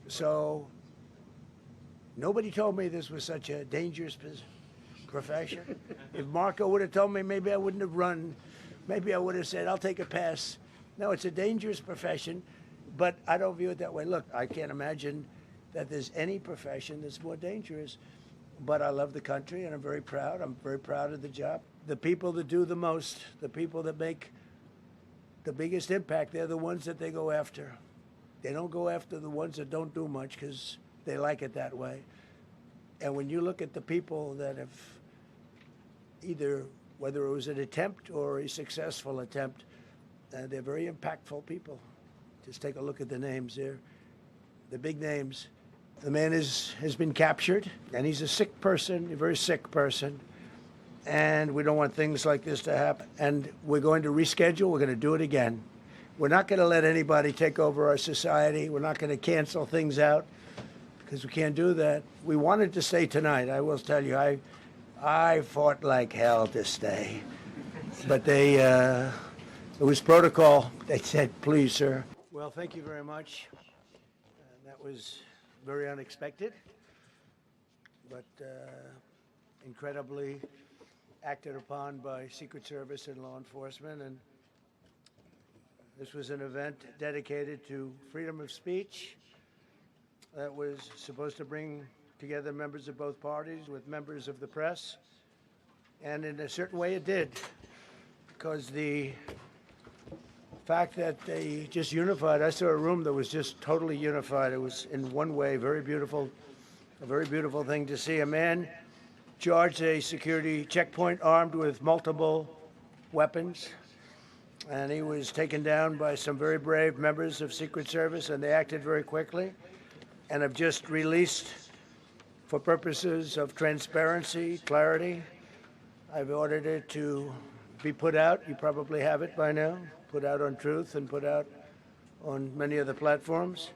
So nobody told me this was such a dangerous profession. If Marco would have told me, maybe I wouldn't have run. Maybe I would have said, I'll take a pass. No, it's a dangerous profession, but I don't view it that way. Look, I can't imagine that there's any profession that's more dangerous, but I love the country and I'm very proud. I'm very proud of the job. The people that do the most, the people that make the biggest impact, they're the ones that they go after. They don't go after the ones that don't do much because they like it that way. And when you look at the people that have either, whether it was an attempt or a successful attempt, they're very impactful people. Just take a look at the names there, the big names. The man has been captured, and he's a sick person, a very sick person. And we don't want things like this to happen. And we're going to reschedule. We're going to do it again. We're not going to let anybody take over our society. We're not going to cancel things out because we can't do that. We wanted to stay tonight. I will tell you, I fought like hell to stay. But it was protocol. They said, please, sir. Well, thank you very much. That was very unexpected, but incredibly acted upon by Secret Service and law enforcement. And this was an event dedicated to freedom of speech that was supposed to bring together members of both parties with members of the press. And in a certain way it did, because the fact that they just unified, I saw a room that was just totally unified. It was in one way very beautiful, a very beautiful thing to see. A man charged a security checkpoint armed with multiple weapons, and he was taken down by some very brave members of Secret Service, and they acted very quickly and have just released, for purposes of transparency, clarity, I've ordered it to be put out. You probably have it by now, put out on Truth and put out on many of the platforms.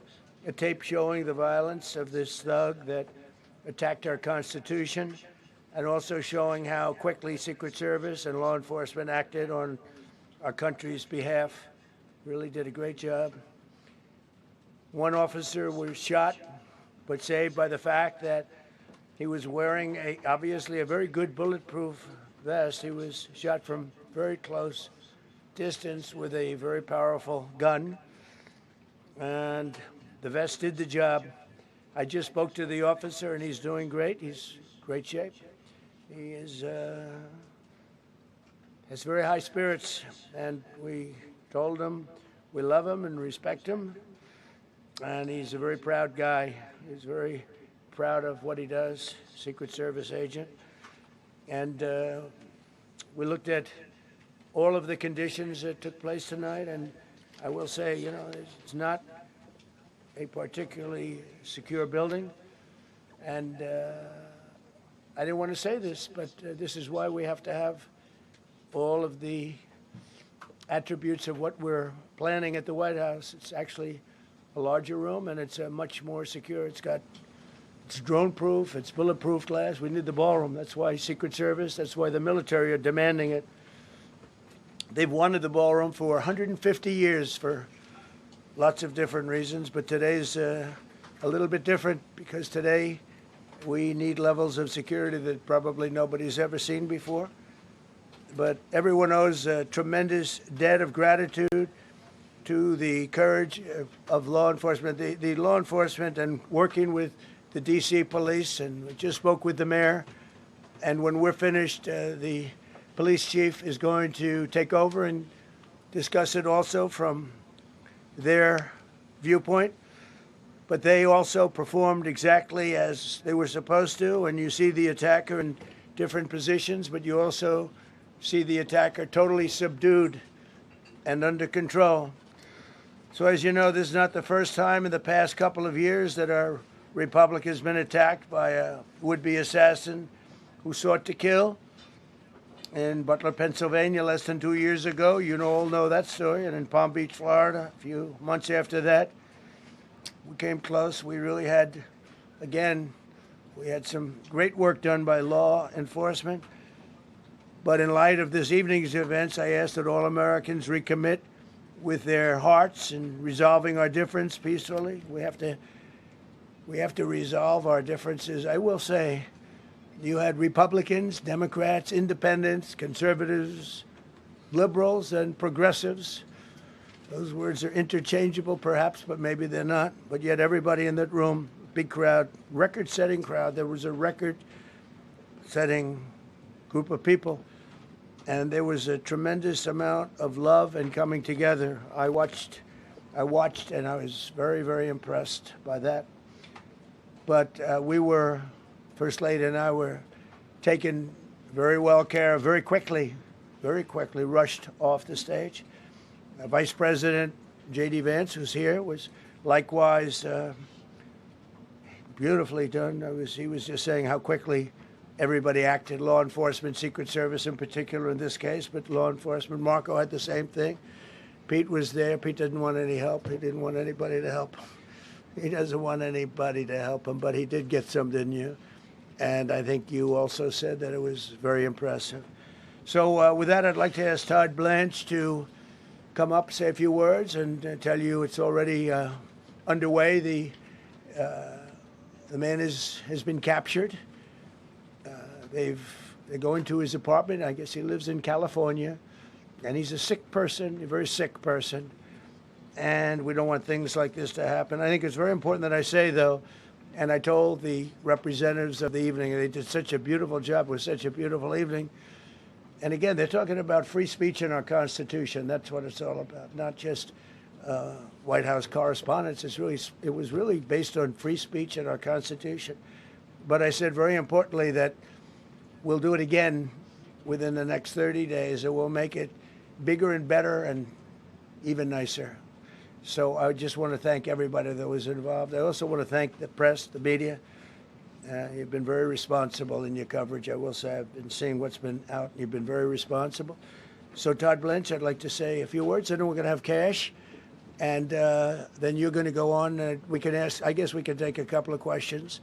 A tape showing the violence of this thug that attacked our Constitution, and also showing how quickly Secret Service and law enforcement acted on our country's behalf. Really did a great job. One officer was shot, but saved by the fact that he was wearing obviously a very good bulletproof vest. He was shot from very close distance with a very powerful gun, and the vest did the job. I just spoke to the officer, and he's doing great. He's in great shape. He has very high spirits, and we told him we love him and respect him, and he's a very proud guy. He's very proud of what he does, Secret Service agent. And we looked at all of the conditions that took place tonight, and I will say, you know, it's not a particularly secure building, and I didn't want to say this, but this is why we have to have all of the attributes of what we're planning at the White House. It's actually a larger room, and it's much more secure. It's drone-proof, it's bulletproof glass. We need the ballroom. That's why Secret Service, that's why the military are demanding it. They've wanted the ballroom for 150 years for lots of different reasons, but today's a little bit different because today we need levels of security that probably nobody's ever seen before. But everyone owes a tremendous debt of gratitude to the courage of law enforcement, the law enforcement, and working with the D.C. police. And we just spoke with the mayor. And when we're finished, the police chief is going to take over and discuss it also from their viewpoint. But they also performed exactly as they were supposed to. And you see the attacker in different positions, but you also see the attacker totally subdued and under control. So as you know, this is not the first time in the past couple of years that our republic has been attacked by a would-be assassin who sought to kill. In Butler, Pennsylvania, less than 2 years ago, you all know that story. And in Palm Beach, Florida, a few months after that, we came close. We really had, again, we had some great work done by law enforcement. But in light of this evening's events, I ask that all Americans recommit with their hearts in resolving our difference peacefully. We have to we have to resolve our differences. I will say, you had Republicans, Democrats, independents, conservatives, liberals, and progressives. Those words are interchangeable, perhaps, but maybe they're not. But yet everybody in that room, big crowd, record-setting crowd. There was a record-setting group of people, and there was a tremendous amount of love and coming together. I watched, and I was very, very impressed by that. But First Lady and I were taken very well care of, very quickly rushed off the stage. Vice President J.D. Vance, who's here, was likewise beautifully done. He was just saying how quickly everybody acted, law enforcement, Secret Service in particular in this case, but law enforcement. Marco had the same thing. Pete was there. Pete didn't want any help. He didn't want anybody to help him. He doesn't want anybody to help him, but he did get some, didn't you? And I think you also said that it was very impressive. So with that, I'd like to ask Todd Blanche to come up, say a few words, and tell you it's already underway. The man has been captured. They're going to his apartment. I guess he lives in California, and he's a sick person, a very sick person. And we don't want things like this to happen. I think it's very important that I say, though, and I told the representatives of the evening, they did such a beautiful job. It was such a beautiful evening. And again, they're talking about free speech in our Constitution. That's what it's all about, not just White House correspondence. It was really based on free speech in our Constitution. But I said very importantly that we'll do it again within the next 30 days, and we'll make it bigger and better and even nicer. So I just want to thank everybody that was involved. I also want to thank the press, the media. You've been very responsible in your coverage. I will say I've been seeing what's been out. You've been very responsible. So Todd Blanche, I'd like to say a few words, and then we're going to have cash. And then you're going to go on. We can ask, I guess we can take a couple of questions.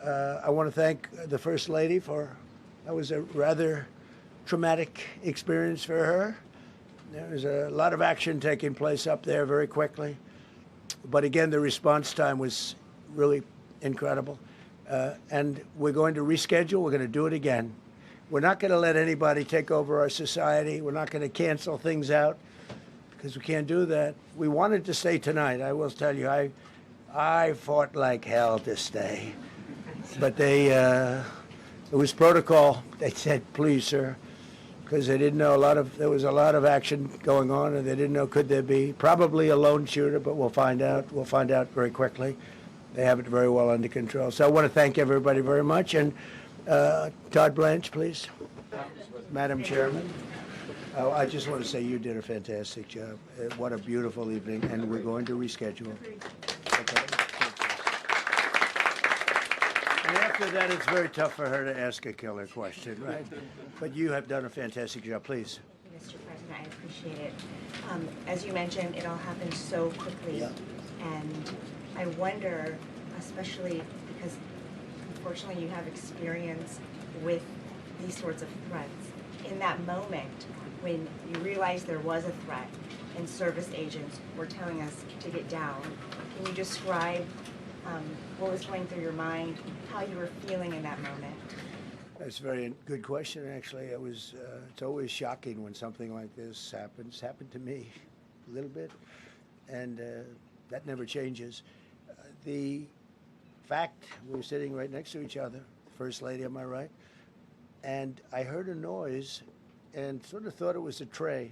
I want to thank the First Lady that was a rather traumatic experience for her. There was a lot of action taking place up there very quickly. But again, the response time was really incredible. And we're going to reschedule. We're going to do it again. We're not going to let anybody take over our society. We're not going to cancel things out because we can't do that. We wanted to stay tonight. I will tell you, I fought like hell to stay. But it was protocol. They said, please, sir, because they didn't know there was a lot of action going on, and they didn't know could there be probably a lone shooter, but we'll find out. We'll find out very quickly. They have it very well under control. So I want to thank everybody very much. And Todd Blanche, please. Madam Chairman. I just want to say you did a fantastic job. What a beautiful evening, and we're going to reschedule. Okay. And after that, it's very tough for her to ask a killer question, right? But you have done a fantastic job. Please. Mr. President, I appreciate it. As you mentioned, it all happened so quickly. Yeah. And I wonder, especially because unfortunately you have experience with these sorts of threats, in that moment when you realized there was a threat and service agents were telling us to get down, can you describe what was going through your mind, how you were feeling in that moment? That's a very good question, actually. It's always shocking when something like this happens. It's happened to me a little bit, and that never changes. The fact, we were sitting right next to each other, First Lady on my right, and I heard a noise and sort of thought it was a tray.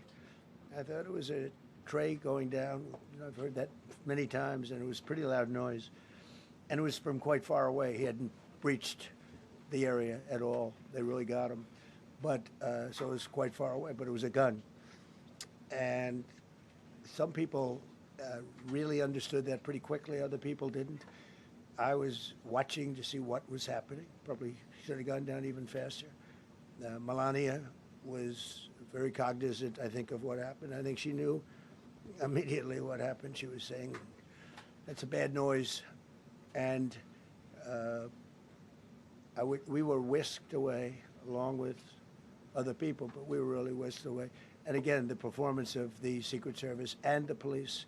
I thought it was a tray going down. I've heard that many times, and it was a pretty loud noise. And it was from quite far away. He hadn't breached the area at all. They really got him. But so it was quite far away, but it was a gun. And some people really understood that pretty quickly. Other people didn't. I was watching to see what was happening. Probably should have gone down even faster. Melania was very cognizant, I think, of what happened. I think she knew immediately what happened. She was saying, that's a bad noise. And we were whisked away along with other people, but we were really whisked away. And again, the performance of the Secret Service and the police,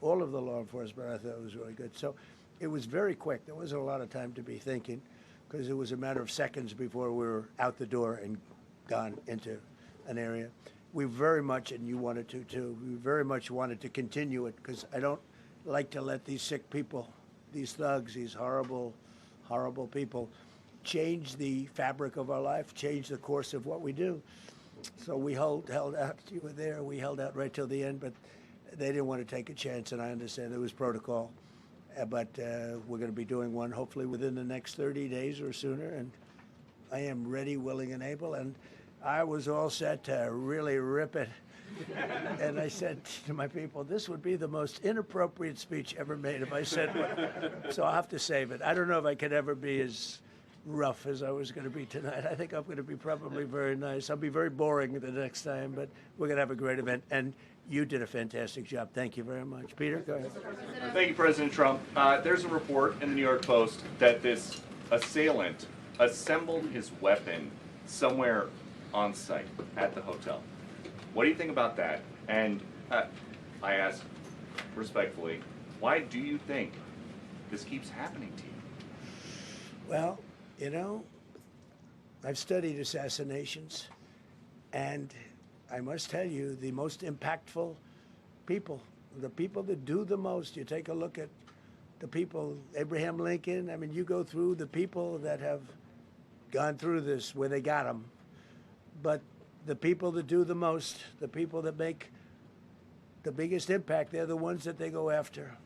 all of the law enforcement, I thought was really good. So it was very quick. There wasn't a lot of time to be thinking because it was a matter of seconds before we were out the door and gone into an area. We very much, and you wanted to too, we very much wanted to continue it because I don't like to let these sick people, these thugs, these horrible, horrible people change the fabric of our life, change the course of what we do. So we held out. You were there. We held out right till the end, but they didn't want to take a chance, and I understand there was protocol. But we're going to be doing one hopefully within the next 30 days or sooner, and I am ready, willing, and able. And I was all set to really rip it. And I said to my people, this would be the most inappropriate speech ever made if I said what. So I'll have to save it. I don't know if I could ever be as rough as I was going to be tonight. I think I'm going to be probably very nice. I'll be very boring the next time, but we're going to have a great event. And you did a fantastic job. Thank you very much. Peter, go ahead. Thank you, President Trump. There's a report in the New York Post that this assailant assembled his weapon somewhere on site at the hotel. What do you think about that? And I ask respectfully, why do you think this keeps happening to you? Well, you know, I've studied assassinations, and I must tell you, the most impactful people, the people that do the most, you take a look at the people, Abraham Lincoln, I mean, you go through the people that have gone through this, where they got them, but the people that do the most, the people that make the biggest impact, they're the ones that they go after.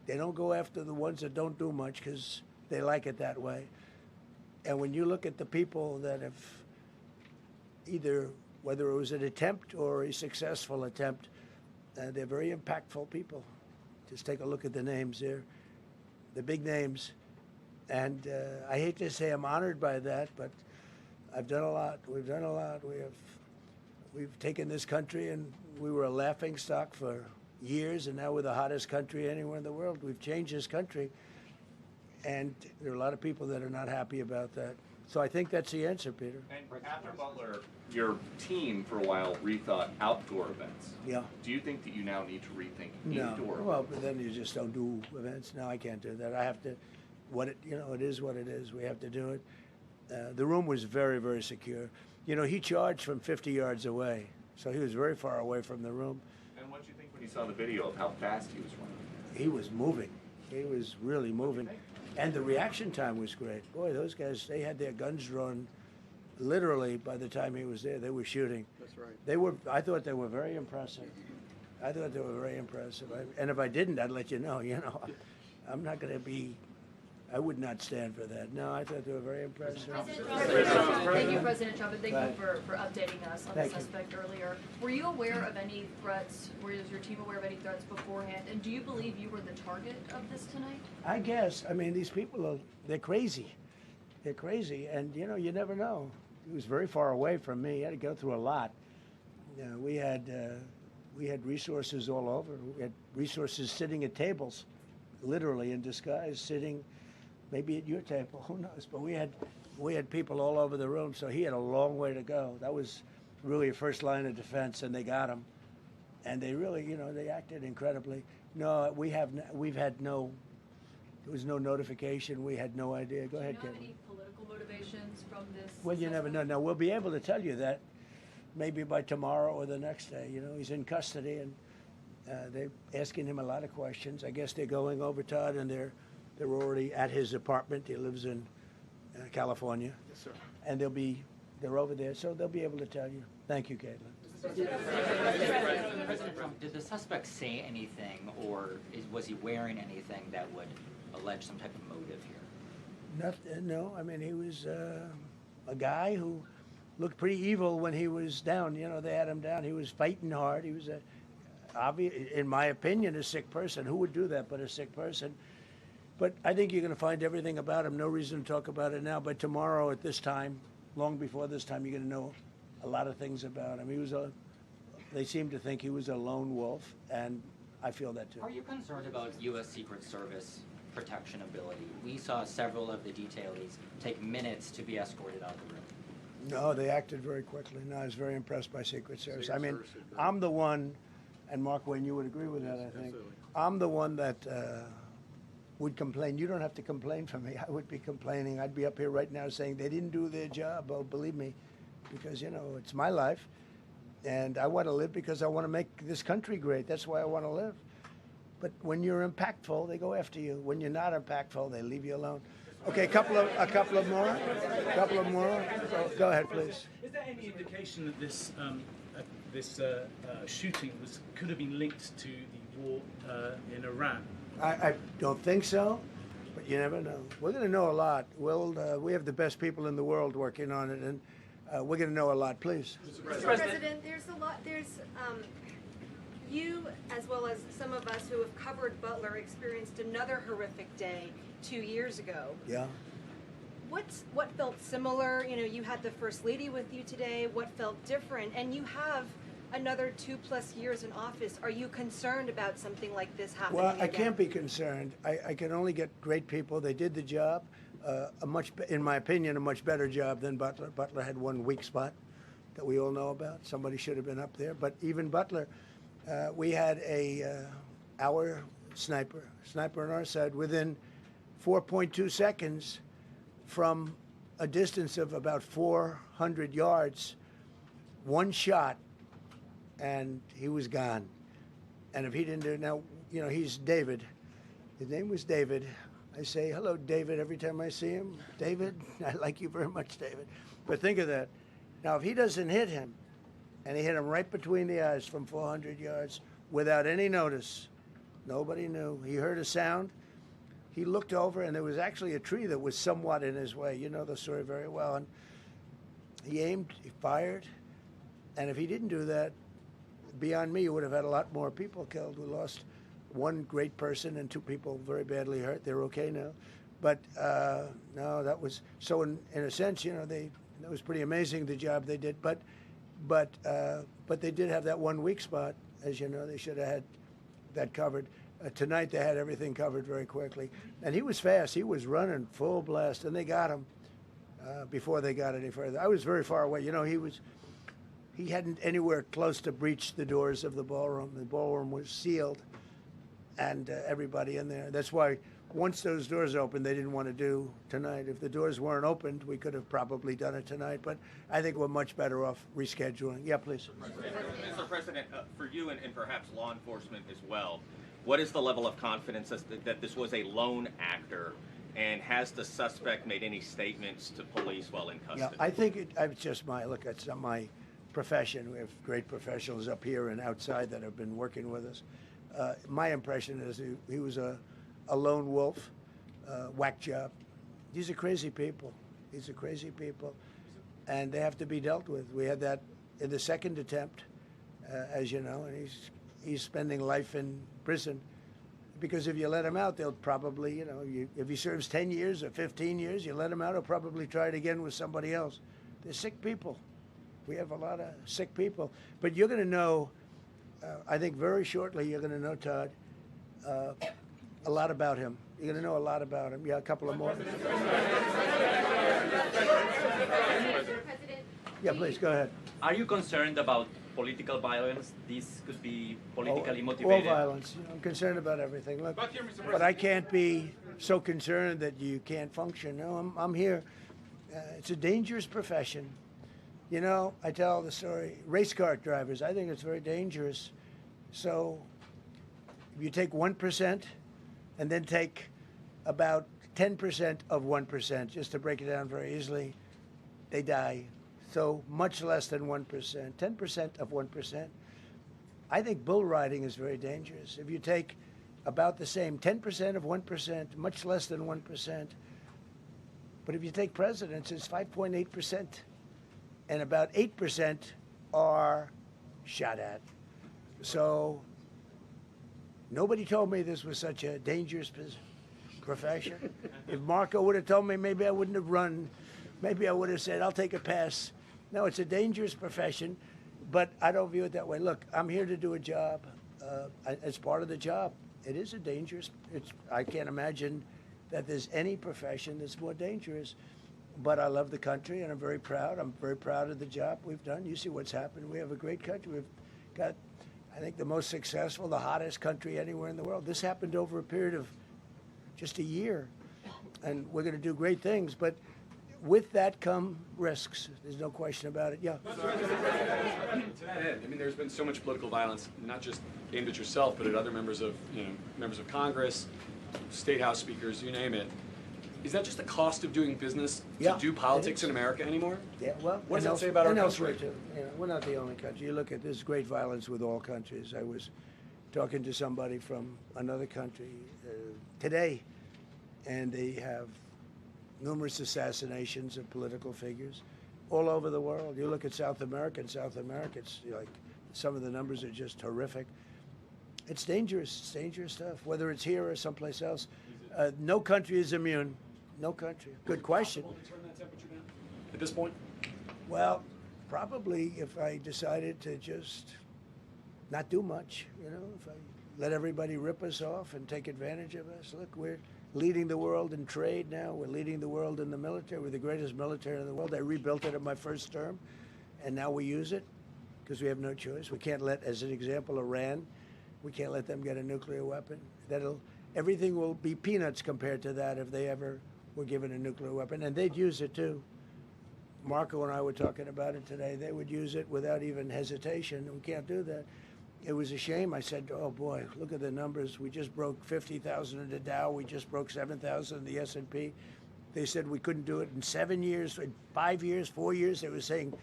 They don't go after the ones that don't do much because they like it that way. And when you look at the people that have either, whether it was an attempt or a successful attempt, they're very impactful people. Just take a look at the names there, the big names. And I hate to say I'm honored by that, but I've done a lot. We've done a lot. We've taken this country, and we were a laughing stock for years, and now we're the hottest country anywhere in the world. We've changed this country. And there are a lot of people that are not happy about that. So I think that's the answer, Peter. And after Butler, your team for a while rethought outdoor events. Yeah. Do you think that you now need to rethink No. indoor Well, events? but then you just don't do events. No, I can't do that. I have to, it is what it is. We have to do it. The room was very, very secure. You know, he charged from 50 yards away, so he was very far away from the room. And what did you think when you saw the video of how fast he was running? He was moving. He was really moving. And the reaction time was great. Boy, those guys, they had their guns drawn literally by the time he was there. They were shooting. That's right. I thought they were very impressive. And if I didn't, I'd let you know. You know, I'm not going to be, I would not stand for that. No, I thought they were very impressive. Thank you, President Trump, and thank Right. you for updating us on Thank the you. suspect earlier. Were you aware of any threats? Was your team aware of any threats beforehand? And do you believe you were the target of this tonight? I guess. I mean, these people they're crazy. They're crazy. And, you know, you never know. He was very far away from me. He had to go through a lot. We had resources all over. We had resources sitting at tables, literally in disguise, sitting maybe at your table, who knows? But we had people all over the room, so he had a long way to go. That was really a first line of defense, and they got him. And they really, you know, they acted incredibly. No, there was no notification. We had no idea. Go ahead, Do you know Kevin. any political motivations from this? Well, you never know. Now, we'll be able to tell you that maybe by tomorrow or the next day. You know, he's in custody, and they're asking him a lot of questions. I guess they're going over, Todd, and they're already at his apartment. He lives in California. Yes, sir. And they're over there, so they'll be able to tell you. Thank you, Caitlin. President Trump, did the suspect say anything, or was he wearing anything that would allege some type of motive here? No, I mean, he was a guy who looked pretty evil when he was down. You know, they had him down. He was fighting hard. He was, in my opinion, a sick person. Who would do that but a sick person? But I think you're going to find everything about him. No reason to talk about it now. But tomorrow at this time, long before this time, you're going to know a lot of things about him. They seem to think he was a lone wolf, and I feel that too. Are you concerned about U.S. Secret Service protection ability? We saw several of the detailees take minutes to be escorted out of the room. No, they acted very quickly. No, I was very impressed by Secret Service. I mean, I'm the one, and Mark Wayne, you would agree with that, I think. Absolutely. I'm the one that would complain. You don't have to complain for me. I would be complaining. I'd be up here right now saying they didn't do their job. Oh, believe me, because, you know, it's my life. And I want to live because I want to make this country great. That's why I want to live. But when you're impactful, they go after you. When you're not impactful, they leave you alone. Okay, a couple of more. Go ahead, please. Is there any indication that this shooting could have been linked to the war in Iran? I don't think so, but you never know. We're going to know a lot. We have the best people in the world working on it, and we're going to know a lot. Please. Mr. President, there's a lot. You, as well as some of us who have covered Butler, experienced another horrific day 2 years ago. Yeah. What felt similar? You know, you had the First Lady with you today. What felt different? And you have another 2+ years in office. Are you concerned about something like this happening Well, I again? can't be concerned. I can only get great people. They did the job, in my opinion, a much better job than Butler. Butler had one weak spot that we all know about. Somebody should have been up there. But even Butler, we had our sniper on our side within 4.2 seconds from a distance of about 400 yards, one shot, and he was gone. And if he didn't do it, now, you know, he's David. His name was David. I say, hello, David, every time I see him. David, I like you very much, David. But think of that. Now, if he doesn't hit him, and he hit him right between the eyes from 400 yards without any notice, nobody knew. He heard a sound. He looked over, and there was actually a tree that was somewhat in his way. You know the story very well. And he aimed, he fired, and if he didn't do that, beyond me, you would have had a lot more people killed. We lost one great person and 2 people very badly hurt. They're okay now. But no, that was, so in a sense, you know, that was pretty amazing, the job they did. But they did have that one weak spot. As you know, they should have had that covered. Tonight, they had everything covered very quickly. And he was fast. He was running full blast, and they got him before they got any further. I was very far away. You know, he hadn't anywhere close to breach the doors of the ballroom. The ballroom was sealed, and everybody in there. That's why once those doors opened, they didn't want to do tonight. If the doors weren't opened, we could have probably done it tonight, but I think we're much better off rescheduling. Yeah, please. Mr. President, for you and perhaps law enforcement as well, what is the level of confidence that this was a lone actor, and has the suspect made any statements to police while in custody? Yeah, I think it's just it's not my profession. We have great professionals up here and outside that have been working with us. My impression is he was a lone wolf, whack job. These are crazy people. And they have to be dealt with. We had that in the second attempt, as you know, and he's spending life in prison. Because if you let him out, they'll probably, you know, if he serves 10 years or 15 years, you let him out, he'll probably try it again with somebody else. They're sick people. We have a lot of sick people. But you're going to know, I think very shortly, you're going to know, Todd, a lot about him. You're going to know a lot about him. Yeah, a couple of more. Yeah, please, go ahead. Are you concerned about political violence? This could be politically motivated. All violence. You know, I'm concerned about everything. Look, but I can't be so concerned that you can't function. No, I'm here. It's a dangerous profession. You know, I tell the story, race car drivers, I think it's very dangerous. So if you take 1% and then take about 10% of 1%, just to break it down very easily, they die. So much less than 1%, 10% of 1%. I think bull riding is very dangerous. If you take about the same, 10% of 1%, much less than 1%. But if you take presidents, it's 5.8%. And about 8% are shot at. So nobody told me this was such a dangerous profession. If Marco would have told me, maybe I wouldn't have run. Maybe I would have said, I'll take a pass. No, it's a dangerous profession, but I don't view it that way. Look, I'm here to do a job. As part of the job, it is a dangerous, I can't imagine that there's any profession that's more dangerous. But I love the country, and I'm very proud. I'm very proud of the job we've done. You see what's happened. We have a great country. We've got, I think, the most successful, the hottest country anywhere in the world. This happened over a period of just a year, and we're going to do great things. But with that come risks. There's no question about it. Yeah. To that end, I mean, there's been so much political violence, not just aimed at yourself, but at other members of Congress, state house speakers, you name it. Is that just the cost of doing business to do politics in America anymore? Yeah, well, what does that say about our country? Elsewhere too. You know, we're not the only country. You look at this great violence with all countries. I was talking to somebody from another country today, and they have numerous assassinations of political figures all over the world. You look at South America, it's like some of the numbers are just horrific. It's dangerous stuff, whether it's here or someplace else. No country is immune. No country. Good question. To turn that temperature down at this point? Well, probably if I decided to just not do much, you know, if I let everybody rip us off and take advantage of us. Look, we're leading the world in trade now. We're leading the world in the military. We're the greatest military in the world. I rebuilt it in my first term, and now we use it because we have no choice. We can't let, as an example, Iran, we can't let them get a nuclear weapon. Everything will be peanuts compared to that if they ever were given a nuclear weapon, and they'd use it too. Marco and I were talking about it today. They would use it without even hesitation. We can't do that. It was a shame. I said, oh boy, look at the numbers. We just broke 50,000 in the Dow. We just broke 7,000 in the S&P. They said we couldn't do it in 7 years, in 5 years, 4 years. They were saying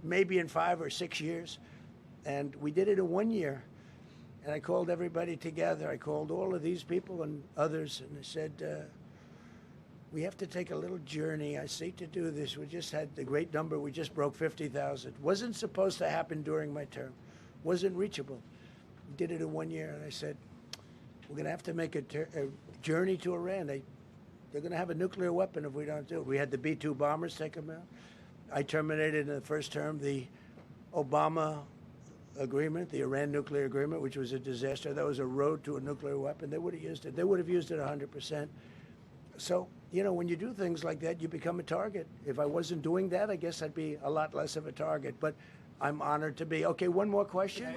maybe in 5 or 6 years. And we did it in 1 year. And I called everybody together. I called all of these people and others, and I said, we have to take a little journey. I seek to do this. We just had the great number. We just broke 50,000. Wasn't supposed to happen during my term. Wasn't reachable. We did it in 1 year, and I said, we're going to have to make a journey to Iran. They're going to have a nuclear weapon if we don't do it. We had the B-2 bombers take them out. I terminated in the first term the Obama agreement, the Iran nuclear agreement, which was a disaster. That was a road to a nuclear weapon. They would have used it. They would have used it 100%. So, you know, when you do things like that, you become a target. If I wasn't doing that, I guess I'd be a lot less of a target. But I'm honored to be. Okay, one more question.